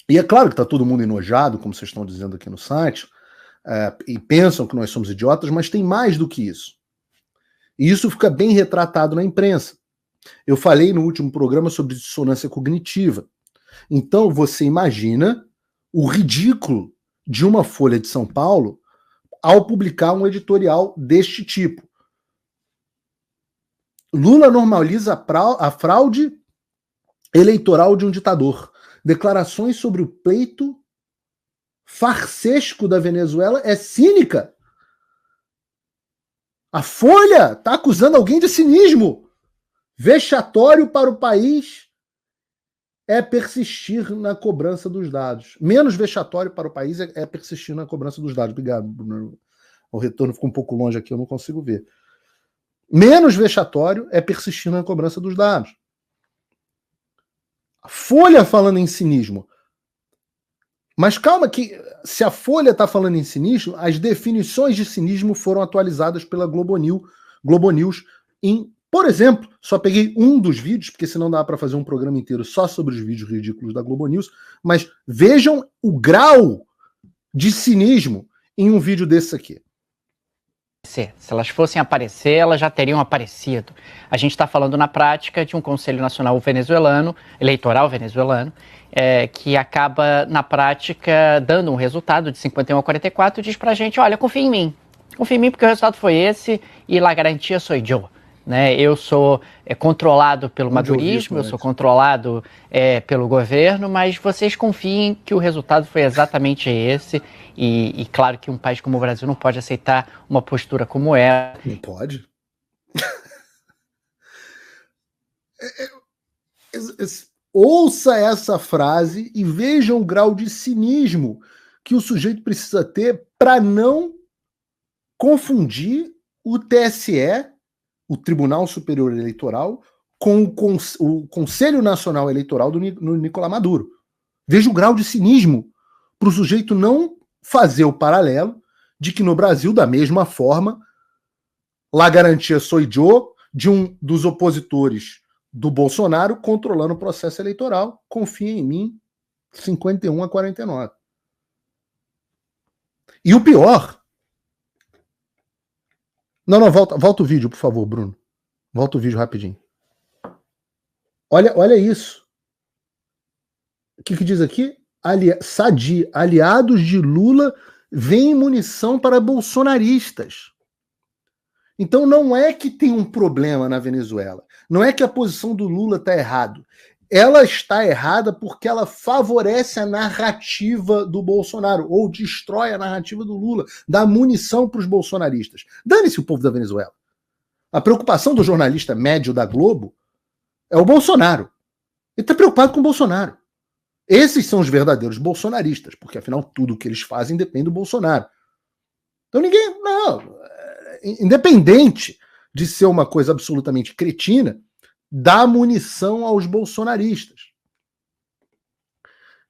E é claro que está todo mundo enojado, como vocês estão dizendo aqui no site, e pensam que nós somos idiotas, mas tem mais do que isso. E isso fica bem retratado na imprensa. Eu falei no último programa sobre dissonância cognitiva. Então você imagina o ridículo de uma Folha de São Paulo ao publicar um editorial deste tipo. Lula normaliza a fraude eleitoral de um ditador. Declarações sobre o pleito farsesco da Venezuela é cínica. A Folha está acusando alguém de cinismo. Vexatório para o país é persistir na cobrança dos dados. Menos vexatório para o país é persistir na cobrança dos dados. Obrigado, Bruno. O retorno ficou um pouco longe aqui, eu não consigo ver. Menos vexatório é persistir na cobrança dos dados. A Folha falando em cinismo. Mas calma que, se a Folha está falando em cinismo, as definições de cinismo foram atualizadas pela Globo News em, por exemplo, só peguei um dos vídeos, porque senão dá para fazer um programa inteiro só sobre os vídeos ridículos da Globo News, mas vejam o grau de cinismo em um vídeo desse aqui. Se elas fossem aparecer, elas já teriam aparecido. A gente está falando na prática de um Conselho Nacional Venezuelano, eleitoral venezuelano, que acaba, na prática, dando um resultado de 51-44 e diz pra gente, olha, confia em mim porque o resultado foi esse e la garantia sou eu. Né? Eu sou controlado pelo madurismo, eu sou controlado pelo governo, mas vocês confiem que o resultado foi exatamente esse. E claro que um país como o Brasil não pode aceitar uma postura como essa. Não pode? Ouça essa frase e veja o grau de cinismo que o sujeito precisa ter para não confundir o TSE, o Tribunal Superior Eleitoral, com o Conselho Nacional Eleitoral do Nicolás Maduro. Veja o grau de cinismo para o sujeito não fazer o paralelo de que no Brasil, da mesma forma, la garantia sou eu, de um dos opositores do Bolsonaro controlando o processo eleitoral. Confia em mim, 51-49. E o pior... Não, volta o vídeo, por favor, Bruno. Volta o vídeo rapidinho. Olha isso. O que diz aqui? Sadi, aliados de Lula veem munição para bolsonaristas. Então não é que tem um problema na Venezuela. Não é que a posição do Lula está errada. Ela está errada porque ela favorece a narrativa do Bolsonaro, ou destrói a narrativa do Lula, dá munição para os bolsonaristas. Dane-se o povo da Venezuela. A preocupação do jornalista médio da Globo é o Bolsonaro. Ele está preocupado com o Bolsonaro. Esses são os verdadeiros bolsonaristas, porque afinal tudo que eles fazem depende do Bolsonaro. Então independente de ser uma coisa absolutamente cretina, dá munição aos bolsonaristas.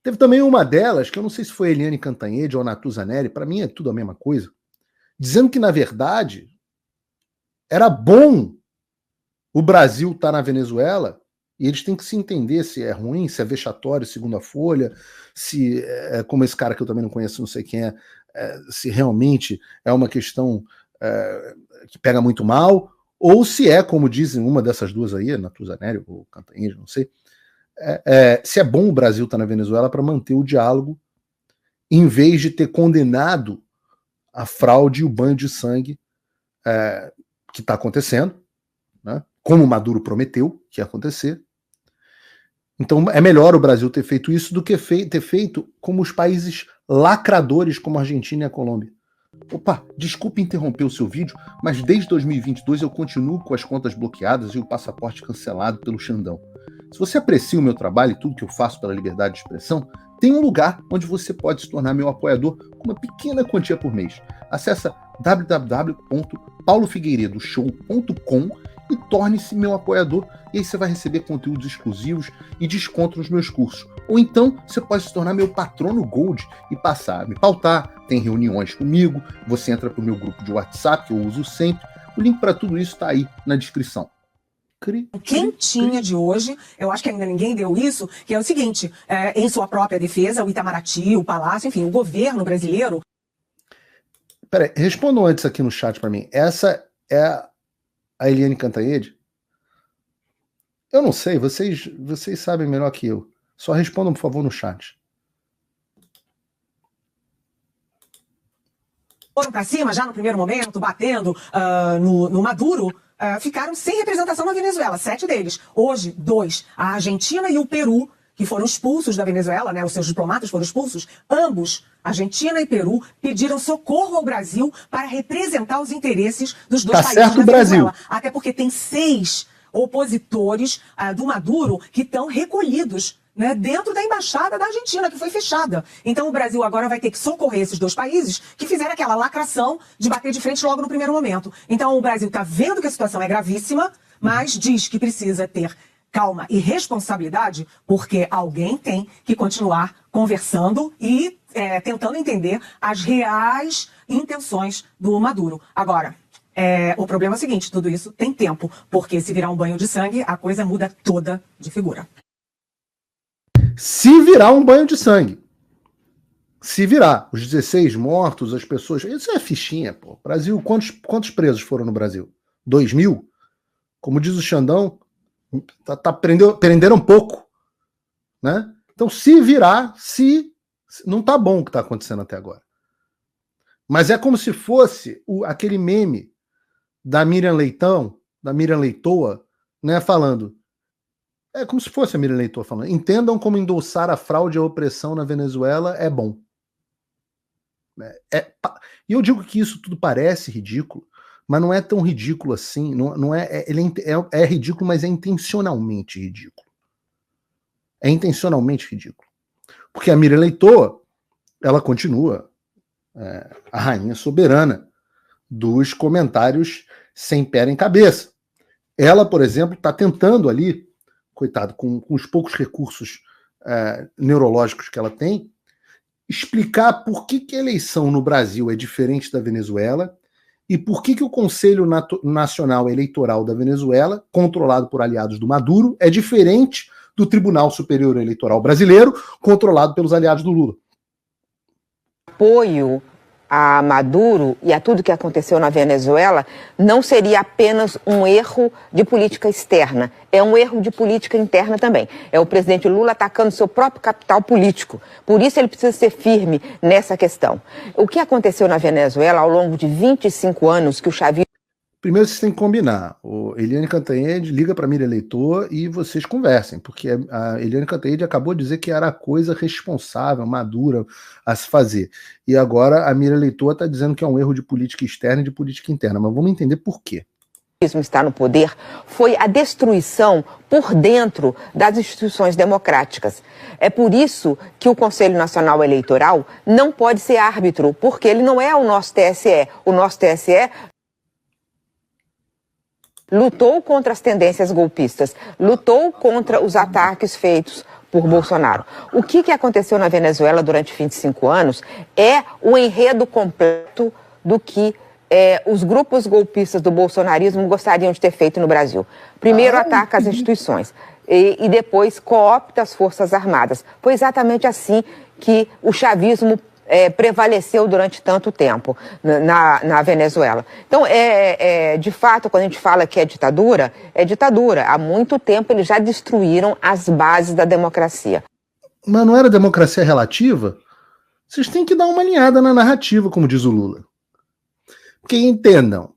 Teve também uma delas, que eu não sei se foi Eliane Cantanhede ou Natuza Neri, para mim é tudo a mesma coisa, dizendo que, na verdade, era bom o Brasil estar na Venezuela e eles têm que se entender se é ruim, se é vexatório, segundo a Folha, se, como esse cara que eu também não conheço, não sei quem se realmente é uma questão que pega muito mal, ou se é, como dizem uma dessas duas aí, Natuza Neri ou Cantanhede, não sei, se é bom o Brasil estar na Venezuela para manter o diálogo, em vez de ter condenado a fraude e o banho de sangue que está acontecendo, né, como o Maduro prometeu que ia acontecer. Então é melhor o Brasil ter feito isso do que ter feito como os países lacradores como a Argentina e a Colômbia. Opa, desculpe interromper o seu vídeo, mas desde 2022 eu continuo com as contas bloqueadas e o passaporte cancelado pelo Xandão. Se você aprecia o meu trabalho e tudo que eu faço pela liberdade de expressão, tem um lugar onde você pode se tornar meu apoiador com uma pequena quantia por mês. Acesse www.paulofigueiredoshow.com e torne-se meu apoiador, e aí você vai receber conteúdos exclusivos e desconto nos meus cursos. Ou então você pode se tornar meu patrono Gold e passar a me pautar, tem reuniões comigo, você entra para o meu grupo de WhatsApp, que eu uso sempre. O link para tudo isso está aí na descrição. quentinha de hoje, eu acho que ainda ninguém deu isso, que é o seguinte, em sua própria defesa, o Itamaraty, o Palácio, enfim, o governo brasileiro... Peraí, respondam antes aqui no chat para mim. Essa é a Eliane Cantanhede? Eu não sei, vocês sabem melhor que eu. Só respondam, por favor, no chat. Foram para cima já no primeiro momento, batendo no Maduro, ficaram sem representação na Venezuela, 7 deles. Hoje, 2, a Argentina e o Peru, que foram expulsos da Venezuela, né, os seus diplomatas foram expulsos, ambos, Argentina e Peru, pediram socorro ao Brasil para representar os interesses dos dois países certo, na Venezuela. Brasil. Até porque tem 6 opositores do Maduro que estão recolhidos, né, dentro da embaixada da Argentina, que foi fechada. Então o Brasil agora vai ter que socorrer esses dois países que fizeram aquela lacração de bater de frente logo no primeiro momento. Então o Brasil está vendo que a situação é gravíssima, mas diz que precisa ter calma e responsabilidade, porque alguém tem que continuar conversando e tentando entender as reais intenções do Maduro. Agora, o problema é o seguinte, tudo isso tem tempo, porque se virar um banho de sangue, a coisa muda toda de figura. Se virar um banho de sangue. Se virar. Os 16 mortos, as pessoas... Isso é fichinha, pô. Brasil, quantos presos foram no Brasil? 2.000? Como diz o Xandão, prenderam pouco. Né? Então, se virar, não tá bom o que tá acontecendo até agora. Mas é como se fosse aquele meme da Miriam Leitoa, né, falando... É como se fosse a Miriam Leitoa falando. Entendam como endossar a fraude e a opressão na Venezuela é bom. E eu digo que isso tudo parece ridículo, mas não é tão ridículo assim. É ridículo, mas é intencionalmente ridículo. É intencionalmente ridículo. Porque a Miriam Leitoa, ela continua a rainha soberana dos comentários sem pé nem cabeça. Ela, por exemplo, está tentando ali, coitado, com os poucos recursos neurológicos que ela tem, explicar por que a eleição no Brasil é diferente da Venezuela e por que o Conselho Nacional Eleitoral da Venezuela, controlado por aliados do Maduro, é diferente do Tribunal Superior Eleitoral Brasileiro, controlado pelos aliados do Lula. Apoio a Maduro e a tudo que aconteceu na Venezuela não seria apenas um erro de política externa, é um erro de política interna também. É o presidente Lula atacando seu próprio capital político. Por isso ele precisa ser firme nessa questão. O que aconteceu na Venezuela ao longo de 25 anos que o chavismo... Primeiro vocês têm que combinar. O Eliane Cantanhede liga para a Miriam Leitoa e vocês conversem, porque a Eliane Cantanhede acabou de dizer que era a coisa responsável, madura a se fazer. E agora a Miriam Leitoa está dizendo que é um erro de política externa e de política interna. Mas vamos entender por quê. Está no poder foi a destruição por dentro das instituições democráticas. É por isso que o Conselho Nacional Eleitoral não pode ser árbitro, porque ele não é o nosso TSE. O nosso TSE lutou contra as tendências golpistas, lutou contra os ataques feitos por Bolsonaro. O que aconteceu na Venezuela durante 25 anos é o enredo completo do que os grupos golpistas do bolsonarismo gostariam de ter feito no Brasil. Primeiro ataca as instituições e depois coopta as Forças Armadas. Foi exatamente assim que o chavismo prevaleceu durante tanto tempo na Venezuela. Então, de fato, quando a gente fala que é ditadura, é ditadura. Há muito tempo eles já destruíram as bases da democracia. Mas não era democracia relativa? Vocês têm que dar uma alinhada na narrativa, como diz o Lula. Porque entendam,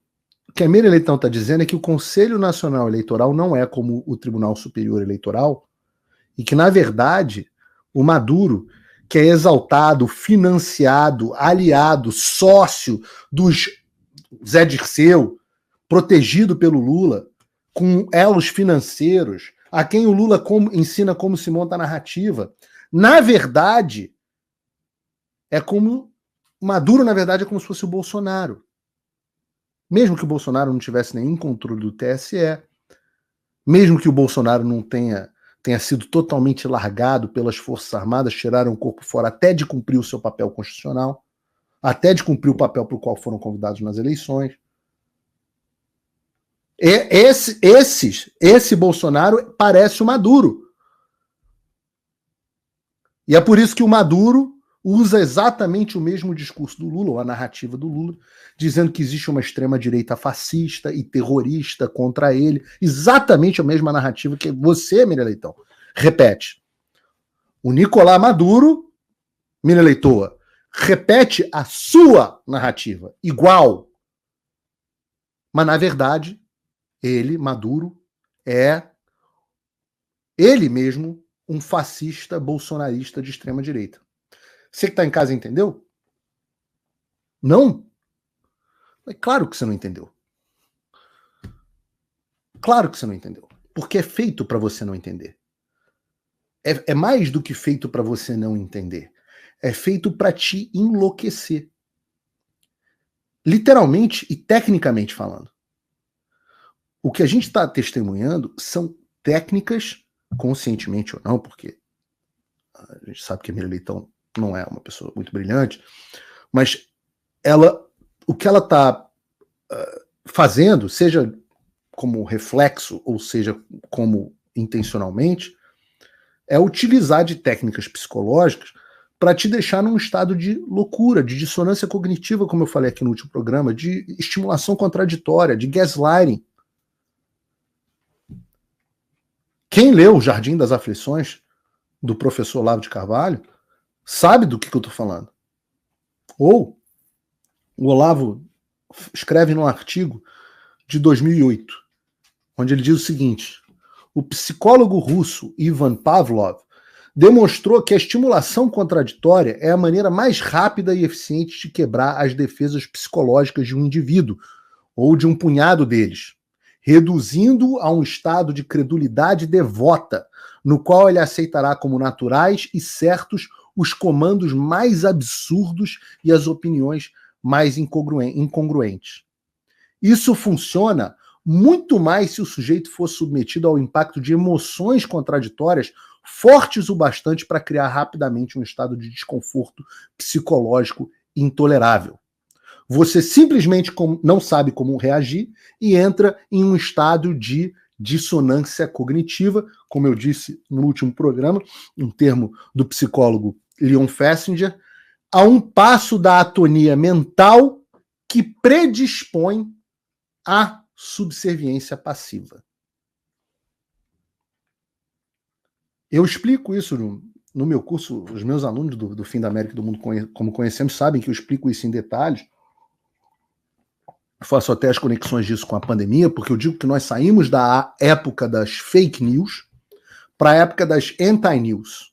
o que a Miriam Leitão está dizendo é que o Conselho Nacional Eleitoral não é como o Tribunal Superior Eleitoral e que, na verdade, o Maduro, que é exaltado, financiado, aliado, sócio dos Zé Dirceu, protegido pelo Lula, com elos financeiros, a quem o Lula ensina como se monta a narrativa. Na verdade, Maduro, na verdade, é como se fosse o Bolsonaro. Mesmo que o Bolsonaro não tivesse nenhum controle do TSE, mesmo que o Bolsonaro não tenha sido totalmente largado pelas Forças Armadas, tiraram o corpo fora até de cumprir o seu papel constitucional, até de cumprir o papel para o qual foram convidados nas eleições. Esse Bolsonaro parece o Maduro. E é por isso que o Maduro usa exatamente o mesmo discurso do Lula, ou a narrativa do Lula, dizendo que existe uma extrema-direita fascista e terrorista contra ele. Exatamente a mesma narrativa que você, Miriam Leitão, repete. O Nicolás Maduro, Miriam Leitoa, repete a sua narrativa, igual. Mas, na verdade, ele, Maduro, é ele mesmo um fascista bolsonarista de extrema-direita. Você que está em casa entendeu? Não? É claro que você não entendeu. Claro que você não entendeu. Porque é feito para você não entender. É mais do que feito para você não entender. É feito para te enlouquecer. Literalmente e tecnicamente falando. O que a gente está testemunhando são técnicas, conscientemente ou não, porque a gente sabe que a Miriam Leitão não é uma pessoa muito brilhante, mas o que ela está fazendo, seja como reflexo, ou seja como intencionalmente, é utilizar de técnicas psicológicas para te deixar num estado de loucura, de dissonância cognitiva, como eu falei aqui no último programa, de estimulação contraditória, de gaslighting. Quem leu O Jardim das Aflições, do professor Olavo de Carvalho, sabe do que eu estou falando. Ou o Olavo escreve num artigo de 2008, onde ele diz o seguinte: o psicólogo russo Ivan Pavlov demonstrou que a estimulação contraditória é a maneira mais rápida e eficiente de quebrar as defesas psicológicas de um indivíduo, ou de um punhado deles, reduzindo-o a um estado de credulidade devota, no qual ele aceitará como naturais e certos os comandos mais absurdos e as opiniões mais incongruentes. Isso funciona muito mais se o sujeito for submetido ao impacto de emoções contraditórias fortes o bastante para criar rapidamente um estado de desconforto psicológico intolerável. Você simplesmente não sabe como reagir e entra em um estado de dissonância cognitiva, como eu disse no último programa, um termo do psicólogo Leon Festinger, a um passo da atonia mental que predispõe à subserviência passiva. Eu explico isso no meu curso, os meus alunos do Fim da América e do Mundo Como Conhecemos sabem que eu explico isso em detalhes. Faço até as conexões disso com a pandemia, porque eu digo que nós saímos da época das fake news para a época das anti-news,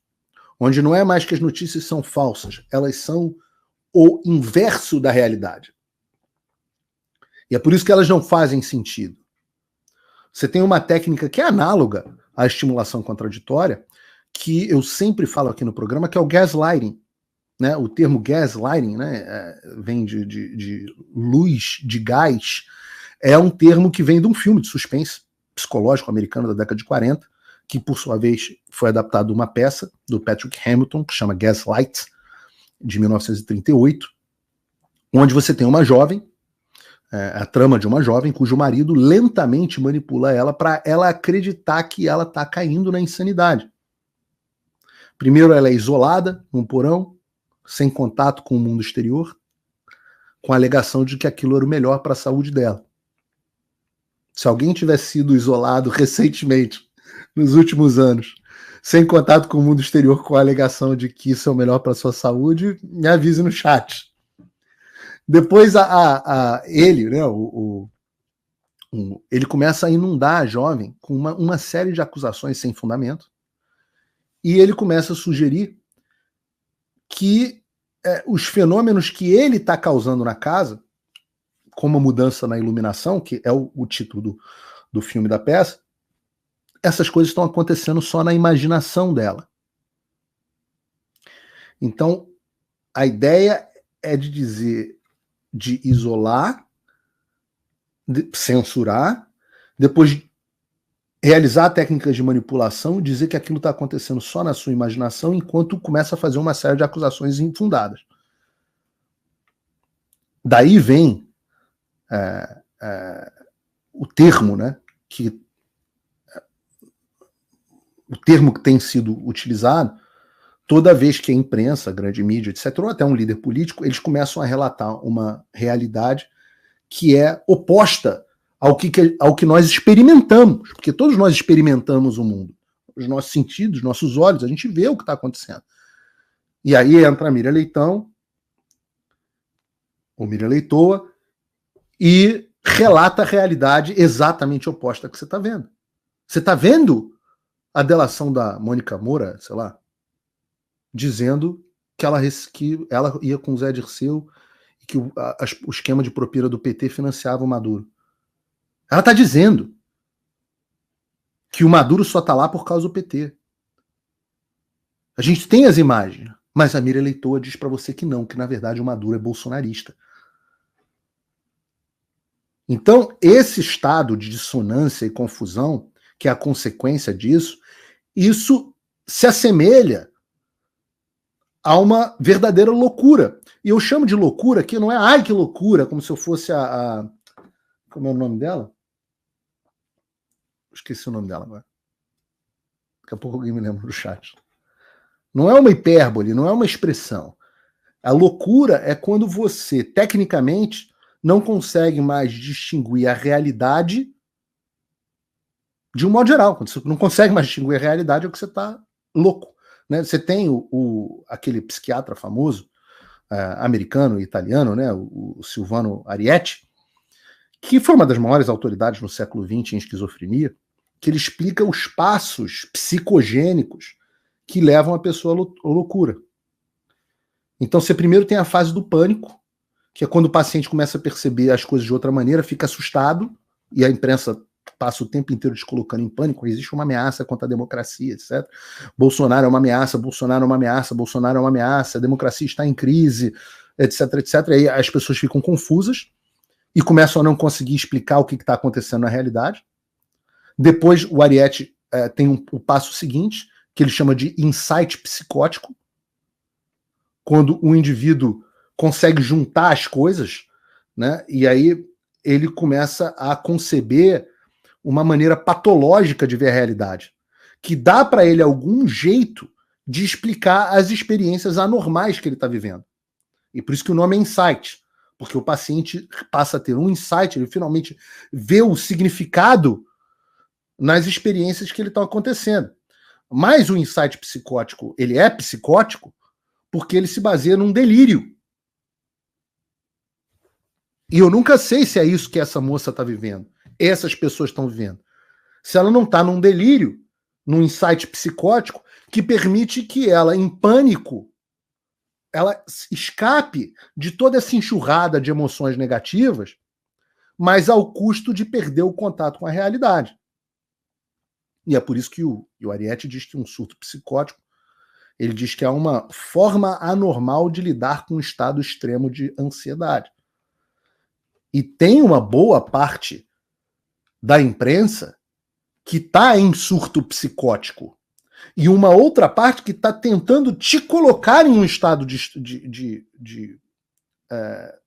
onde não é mais que as notícias são falsas, elas são o inverso da realidade. E é por isso que elas não fazem sentido. Você tem uma técnica que é análoga à estimulação contraditória, que eu sempre falo aqui no programa, que é o gaslighting. Né? O termo gaslighting, né, vem de luz, de gás, é um termo que vem de um filme de suspense psicológico americano da década de 40, que por sua vez foi adaptado de uma peça do Patrick Hamilton, que chama Gaslight, de 1938, onde você tem uma jovem, a trama de uma jovem cujo marido lentamente manipula ela para ela acreditar que ela está caindo na insanidade. Primeiro ela é isolada num porão, sem contato com o mundo exterior, com a alegação de que aquilo era o melhor para a saúde dela. Se alguém tivesse sido isolado recentemente, nos últimos anos, sem contato com o mundo exterior, com a alegação de que isso é o melhor para a sua saúde, me avise no chat. Depois ele, né, ele começa a inundar a jovem com uma série de acusações sem fundamento, e ele começa a sugerir que os fenômenos que ele está causando na casa, como a mudança na iluminação, que é o título do filme da peça, essas coisas estão acontecendo só na imaginação dela. Então, a ideia é de isolar, de censurar, depois realizar técnicas de manipulação, dizer que aquilo está acontecendo só na sua imaginação, enquanto começa a fazer uma série de acusações infundadas. Daí vem o termo, né, o termo que tem sido utilizado, toda vez que a imprensa, a grande mídia, etc., ou até um líder político, eles começam a relatar uma realidade que é oposta ao que nós experimentamos, porque todos nós experimentamos o mundo. Os nossos sentidos, nossos olhos, a gente vê o que está acontecendo. E aí entra a Miriam Leitão, ou Miriam Leitoa, e relata a realidade exatamente oposta que você está vendo. Você está vendo a delação da Mônica Moura, sei lá, dizendo que ela ia com o Zé Dirceu e que o esquema de propina do PT financiava o Maduro. Ela está dizendo que o Maduro só está lá por causa do PT. A gente tem as imagens, mas a Miriam Leitoa diz para você que não, que na verdade o Maduro é bolsonarista. Então, esse estado de dissonância e confusão, que é a consequência disso, isso se assemelha a uma verdadeira loucura. E eu chamo de loucura que não é ai que loucura, como se eu fosse como é o nome dela? Esqueci o nome dela agora. Daqui a pouco alguém me lembra no chat. Não é uma hipérbole, não é uma expressão. A loucura é quando você, tecnicamente, não consegue mais distinguir a realidade de um modo geral. Quando você não consegue mais distinguir a realidade, é que você está louco. Né? Você tem aquele psiquiatra famoso, americano e italiano, né? o Silvano Arietti, que foi uma das maiores autoridades no século XX em esquizofrenia, que ele explica os passos psicogênicos que levam a pessoa à loucura. Então você primeiro tem a fase do pânico, que é quando o paciente começa a perceber as coisas de outra maneira, fica assustado, e a imprensa passa o tempo inteiro te colocando em pânico, existe uma ameaça contra a democracia, etc. Bolsonaro é uma ameaça, Bolsonaro é uma ameaça, Bolsonaro é uma ameaça, a democracia está em crise, etc, etc. E aí as pessoas ficam confusas e começam a não conseguir explicar o que está acontecendo na realidade. Depois o Arietti tem o passo seguinte, que ele chama de insight psicótico, quando o indivíduo consegue juntar as coisas, né? E aí ele começa a conceber uma maneira patológica de ver a realidade, que dá para ele algum jeito de explicar as experiências anormais que ele está vivendo. E por isso que o nome é insight, porque o paciente passa a ter um insight, ele finalmente vê o significado nas experiências que ele está acontecendo. Mas o insight psicótico, ele é psicótico porque ele se baseia num delírio. E eu nunca sei se é isso que essa moça está vivendo, essas pessoas estão vivendo. Se ela não está num delírio, num insight psicótico, que permite que ela, em pânico, ela escape de toda essa enxurrada de emoções negativas, mas ao custo de perder o contato com a realidade. E é por isso que o Arietti diz que um surto psicótico, ele diz que é uma forma anormal de lidar com um estado extremo de ansiedade. E tem uma boa parte da imprensa que está em surto psicótico e uma outra parte que está tentando te colocar em um estado de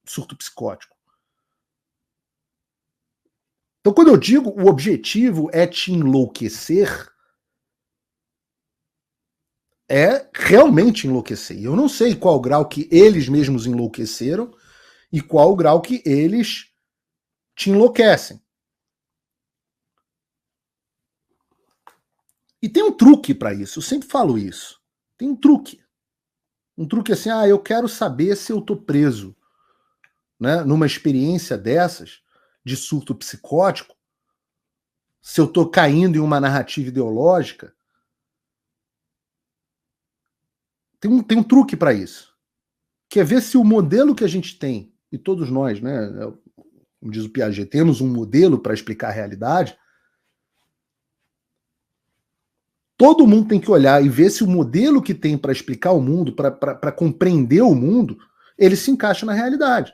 surto psicótico. Então, quando eu digo o objetivo é te enlouquecer, é realmente enlouquecer. E eu não sei qual o grau que eles mesmos enlouqueceram e qual o grau que eles te enlouquecem. E tem um truque para isso, eu sempre falo isso. Tem um truque. Um truque assim, eu quero saber se eu tô preso, né, numa experiência dessas, de surto psicótico, se eu tô caindo em uma narrativa ideológica. Tem um truque para isso. Que é ver se o modelo que a gente tem, e todos nós, né, como diz o Piaget, temos um modelo para explicar a realidade. Todo mundo tem que olhar e ver se o modelo que tem para explicar o mundo, para compreender o mundo, ele se encaixa na realidade.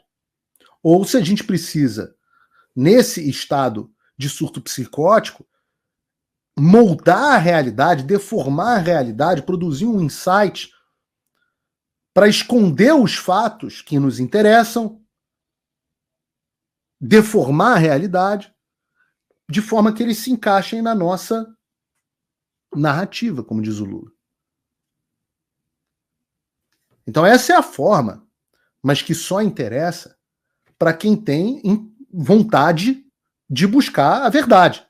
Ou se a gente precisa, nesse estado de surto psicótico, moldar a realidade, deformar a realidade, produzir um insight para esconder os fatos que nos interessam, deformar a realidade, de forma que eles se encaixem na nossa narrativa, como diz o Lula. Então essa é a forma, mas que só interessa para quem tem vontade de buscar a verdade.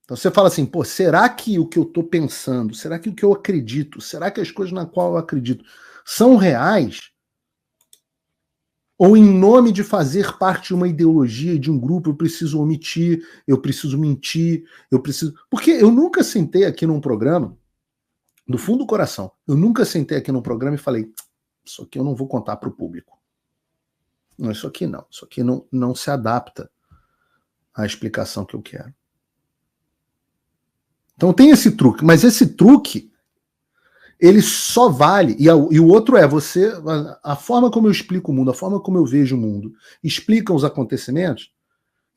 Então você fala assim, pô, será que o que eu estou pensando, será que o que eu acredito, será que as coisas na qual eu acredito são reais? Ou em nome de fazer parte de uma ideologia e de um grupo, eu preciso omitir, eu preciso mentir, eu preciso... Porque eu nunca sentei aqui num programa, do fundo do coração, eu nunca sentei aqui num programa e falei, isso aqui eu não vou contar para o público. Não, isso aqui não se adapta à explicação que eu quero. Então tem esse truque, mas esse truque, ele só vale, e o outro é a forma como eu explico o mundo, a forma como eu vejo o mundo, explica os acontecimentos.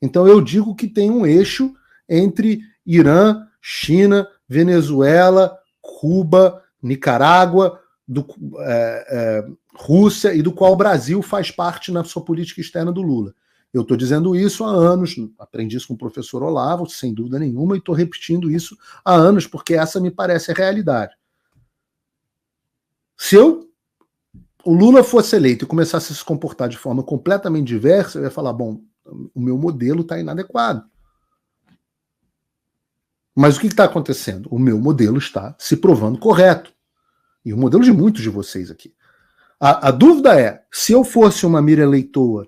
Então eu digo que tem um eixo entre Irã, China, Venezuela, Cuba, Nicarágua, Rússia, e do qual o Brasil faz parte na sua política externa do Lula. Eu estou dizendo isso há anos, aprendi isso com o professor Olavo, sem dúvida nenhuma, e estou repetindo isso há anos, porque essa me parece a realidade. Se o Lula fosse eleito e começasse a se comportar de forma completamente diversa, eu ia falar, bom, o meu modelo está inadequado. Mas o que está acontecendo? O meu modelo está se provando correto. E o modelo de muitos de vocês aqui. A dúvida é, se eu fosse uma Miriam Leitoa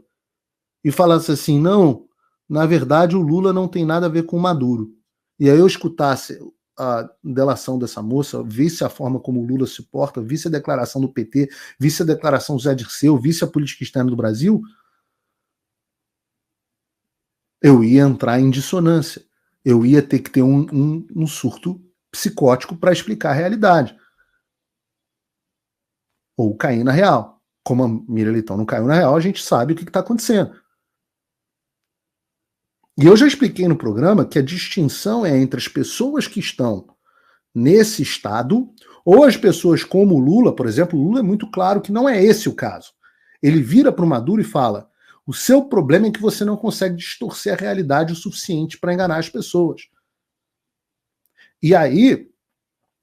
e falasse assim, não, na verdade o Lula não tem nada a ver com o Maduro, e aí eu escutasse a delação dessa moça, visse a forma como o Lula se porta, visse a declaração do PT, visse a declaração do Zé Dirceu, visse a política externa do Brasil, eu ia entrar em dissonância. Eu ia ter que ter um surto psicótico para explicar a realidade. Ou cair na real. Como a Miriam Leitão não caiu na real, a gente sabe o que está acontecendo. E eu já expliquei no programa que a distinção é entre as pessoas que estão nesse estado ou as pessoas como o Lula, por exemplo. O Lula é muito claro que não é esse o caso. Ele vira para o Maduro e fala, o seu problema é que você não consegue distorcer a realidade o suficiente para enganar as pessoas. E aí,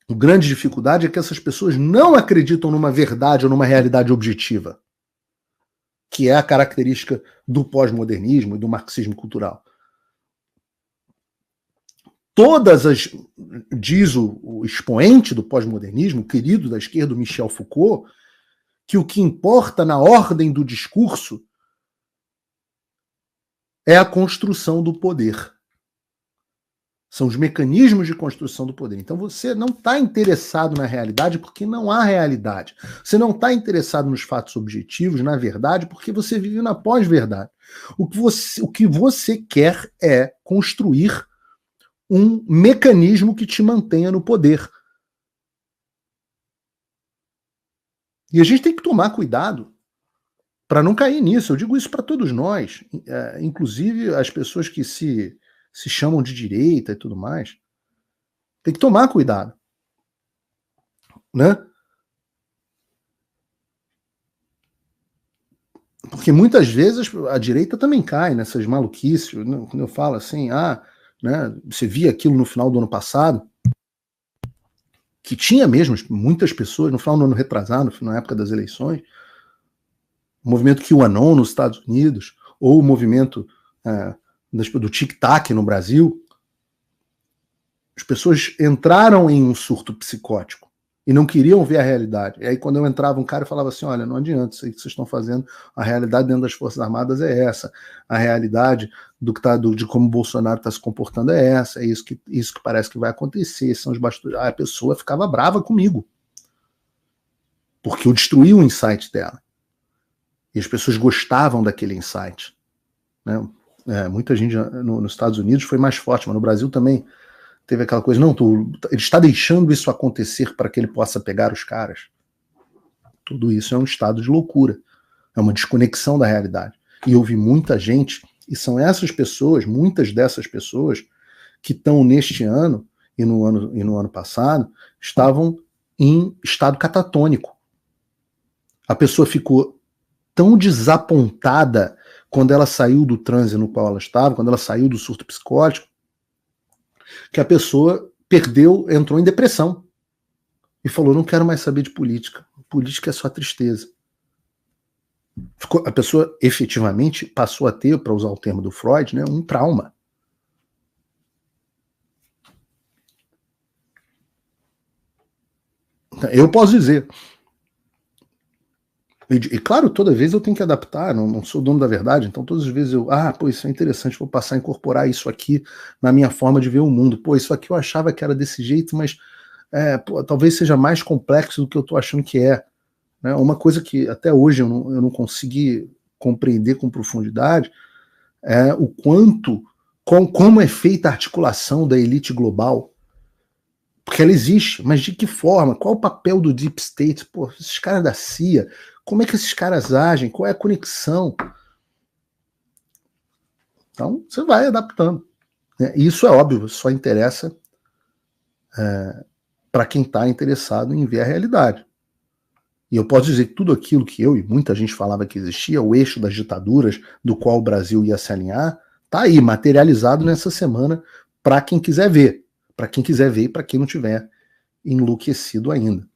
a grande dificuldade é que essas pessoas não acreditam numa verdade ou numa realidade objetiva, que é a característica do pós-modernismo e do marxismo cultural. Diz o expoente do pós-modernismo, o querido da esquerda, Michel Foucault, que o que importa na ordem do discurso é a construção do poder. São os mecanismos de construção do poder. Então você não está interessado na realidade porque não há realidade. Você não está interessado nos fatos objetivos, na verdade, porque você vive na pós-verdade. O que você quer é construir um mecanismo que te mantenha no poder. E a gente tem que tomar cuidado para não cair nisso. Eu digo isso para todos nós, inclusive as pessoas que se chamam de direita e tudo mais. Tem que tomar cuidado. Né? Porque muitas vezes a direita também cai nessas maluquices. Quando eu falo assim, né, você via aquilo no final do ano passado, que tinha mesmo muitas pessoas, no final do ano retrasado, na época das eleições, o movimento QAnon nos Estados Unidos, ou o movimento do tic-tac no Brasil, as pessoas entraram em um surto psicótico e não queriam ver a realidade. E aí quando eu entrava um cara e falava assim, olha, não adianta, isso aí que vocês estão fazendo, a realidade dentro das Forças Armadas é essa, a realidade de como o Bolsonaro está se comportando é essa, é isso que parece que vai acontecer, são os bastidores. A pessoa ficava brava comigo, porque eu destruí o insight dela. E as pessoas gostavam daquele insight. Né? Muita gente nos Estados Unidos foi mais forte, mas no Brasil também teve aquela coisa, não, ele está deixando isso acontecer para que ele possa pegar os caras. Tudo isso é um estado de loucura. É uma desconexão da realidade. E eu vi muita gente, e são essas pessoas, muitas dessas pessoas, que estão neste ano e no ano passado, estavam em estado catatônico. A pessoa ficou tão desapontada quando ela saiu do transe no qual ela estava, quando ela saiu do surto psicótico, que a pessoa entrou em depressão e falou, não quero mais saber de política. Política é só tristeza. A pessoa efetivamente passou a ter, para usar o termo do Freud, né, um trauma. Eu posso dizer. E claro, toda vez eu tenho que adaptar, não sou dono da verdade, então todas as vezes isso é interessante, vou passar a incorporar isso aqui na minha forma de ver o mundo. Isso aqui eu achava que era desse jeito, mas talvez seja mais complexo do que eu estou achando que é. Né? Uma coisa que até hoje eu não consegui compreender com profundidade é o quanto, como é feita a articulação da elite global. Porque ela existe, mas de que forma? Qual o papel do Deep State? Esses caras da CIA, como é que esses caras agem? Qual é a conexão? Então, você vai adaptando. Né? E isso é óbvio, só interessa para quem está interessado em ver a realidade. E eu posso dizer que tudo aquilo que eu e muita gente falava que existia, o eixo das ditaduras do qual o Brasil ia se alinhar, está aí, materializado nessa semana, para quem quiser ver. Para quem quiser ver e para quem não tiver enlouquecido ainda.